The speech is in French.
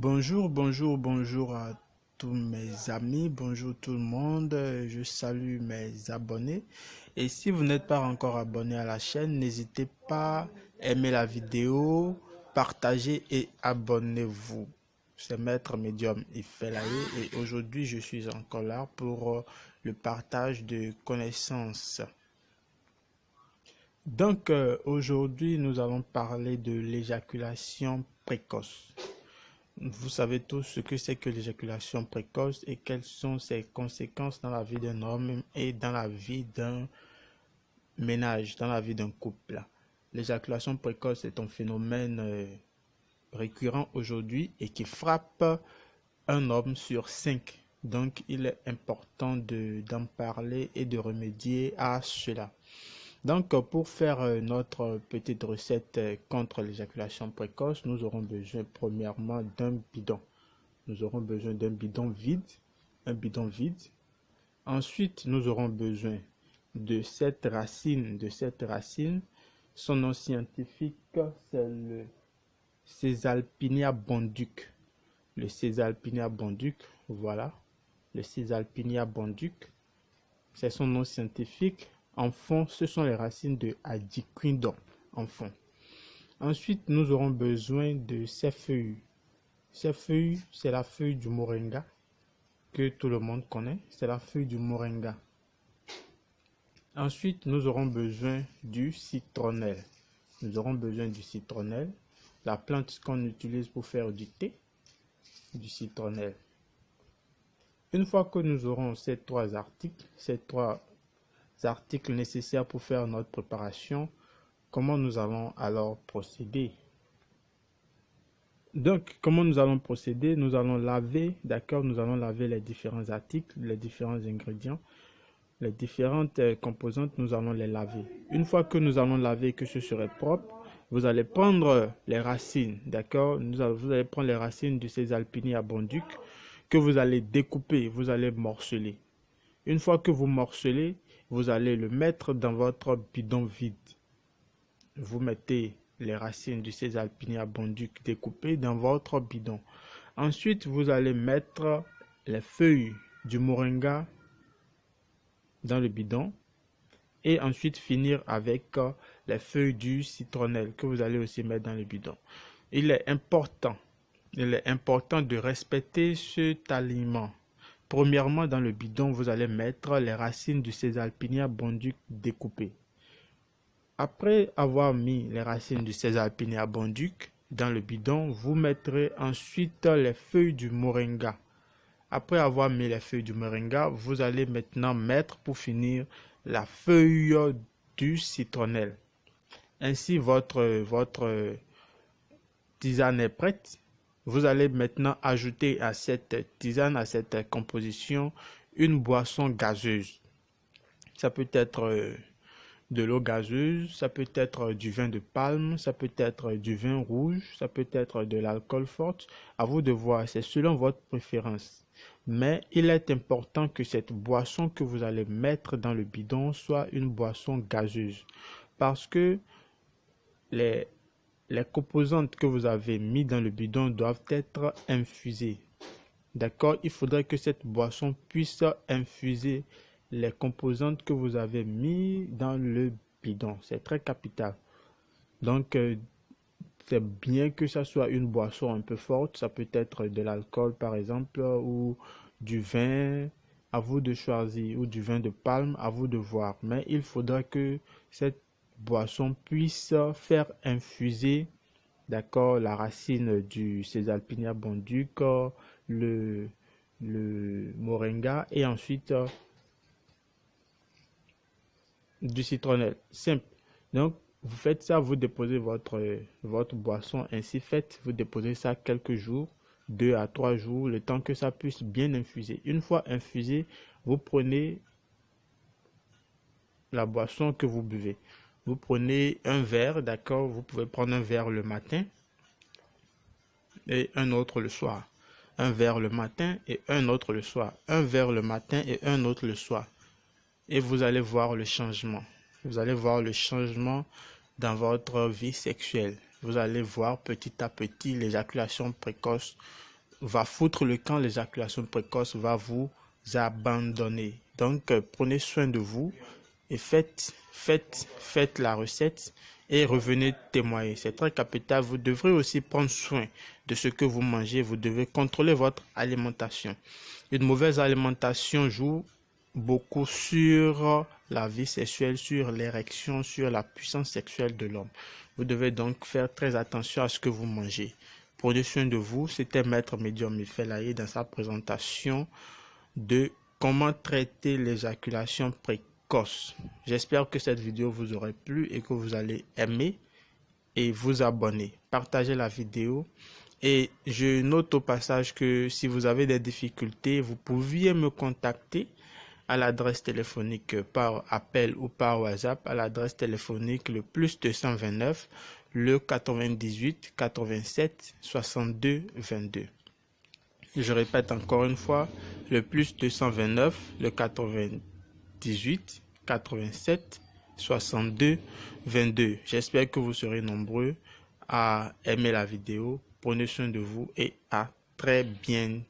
Bonjour à tous mes amis, bonjour tout le monde, je salue mes abonnés. Et si vous n'êtes pas encore abonné à la chaîne, n'hésitez pas à aimer la vidéo, partager et abonnez-vous. C'est Maître Médium Ifelaye et aujourd'hui je suis encore là pour le partage de connaissances. Donc aujourd'hui nous allons parler de l'éjaculation précoce. Vous savez tous ce que c'est que l'éjaculation précoce et quelles sont ses conséquences dans la vie d'un homme et dans la vie d'un ménage, dans la vie d'un couple. L'éjaculation précoce est un phénomène récurrent aujourd'hui et qui frappe un homme sur 5. Donc il est important d'en parler et de remédier à cela. Donc pour faire notre petite recette contre l'éjaculation précoce, nous aurons besoin premièrement d'un bidon. Nous aurons besoin d'un bidon vide, Ensuite, nous aurons besoin de cette racine. Son nom scientifique, c'est le Caesalpinia bonduc. Le Caesalpinia bonduc, voilà. Le Caesalpinia bonduc, c'est son nom scientifique. En fond, ce sont les racines de Adiquindon, en fond. Ensuite, nous aurons besoin de ces feuilles. Ces feuilles, c'est la feuille du moringa que tout le monde connaît. C'est la feuille du moringa. Ensuite, nous aurons besoin du citronnelle. La plante qu'on utilise pour faire du thé, du citronnelle. Une fois que nous aurons ces trois articles nécessaires pour faire notre préparation, comment nous allons alors procéder? Donc, comment nous allons procéder? Nous allons laver, d'accord? Nous allons laver les différents articles, les différents ingrédients, les différentes composantes, nous allons les laver. Une fois que nous allons laver, que ce serait propre, vous allez prendre les racines, d'accord? Vous allez prendre les racines du Caesalpinia bonduc que vous allez découper, vous allez morceler. Une fois que vous morcelez, vous allez le mettre dans votre bidon vide. Vous mettez les racines du Caesalpinia bonduc découpées dans votre bidon. Ensuite, vous allez mettre les feuilles du moringa dans le bidon et ensuite finir avec les feuilles du citronnelle que vous allez aussi mettre dans le bidon. Il est important de respecter cet aliment. Premièrement, dans le bidon, vous allez mettre les racines du Caesalpinia bonduc découpées. Après avoir mis les racines du Caesalpinia bonduc dans le bidon, vous mettrez ensuite les feuilles du moringa. Après avoir mis les feuilles du moringa, vous allez maintenant mettre pour finir la feuille du citronnelle. Ainsi, votre tisane est prête. Vous allez maintenant ajouter à cette tisane, à cette composition, une boisson gazeuse. Ça peut être de l'eau gazeuse, ça peut être du vin de palme, ça peut être du vin rouge, ça peut être de l'alcool fort. À vous de voir, c'est selon votre préférence. Mais il est important que cette boisson que vous allez mettre dans le bidon soit une boisson gazeuse. Parce que les composantes que vous avez mis dans le bidon doivent être infusées. D'accord? Il faudrait que cette boisson puisse infuser les composantes que vous avez mis dans le bidon. C'est très capital. Donc, c'est bien que ça soit une boisson un peu forte. Ça peut être de l'alcool, par exemple, ou du vin. À vous de choisir. Ou du vin de palme. À vous de voir. Mais il faudra que cette boisson puisse faire infuser, d'accord, la racine du Caesalpinia bonduc, le moringa et ensuite du citronnelle. Simple. Donc, vous faites ça, vous déposez votre boisson ainsi faite, vous déposez ça quelques jours, 2 à 3 jours, le temps que ça puisse bien infuser. Une fois infusé, vous prenez la boisson que vous buvez. Vous prenez un verre, d'accord, vous pouvez prendre un verre le matin et un autre le soir. Un verre le matin et un autre le soir. Un verre le matin et un autre le soir. Et vous allez voir le changement. Vous allez voir le changement dans votre vie sexuelle. Vous allez voir petit à petit l'éjaculation précoce va foutre le camp, l'éjaculation précoce va vous abandonner. Donc, prenez soin de vous et faites la recette et revenez témoigner. C'est très capital. Vous devrez aussi prendre soin de ce que vous mangez. Vous devez contrôler votre alimentation. Une mauvaise alimentation joue beaucoup sur la vie sexuelle, sur l'érection, sur la puissance sexuelle de l'homme. Vous devez donc faire très attention à ce que vous mangez. Prenez soin de vous. C'était Maître Médium Michel Aye dans sa présentation de comment traiter l'éjaculation précoce. J'espère que cette vidéo vous aura plu et que vous allez aimer et vous abonner. Partagez la vidéo. Et je note au passage que si vous avez des difficultés, vous pouviez me contacter à l'adresse téléphonique par appel ou par WhatsApp à l'adresse téléphonique le plus 229 le 98 87 62 22. Je répète encore une fois, le plus 229 le 98 87 62 22. J'espère que vous serez nombreux à aimer la vidéo. Prenez soin de vous et à très bientôt.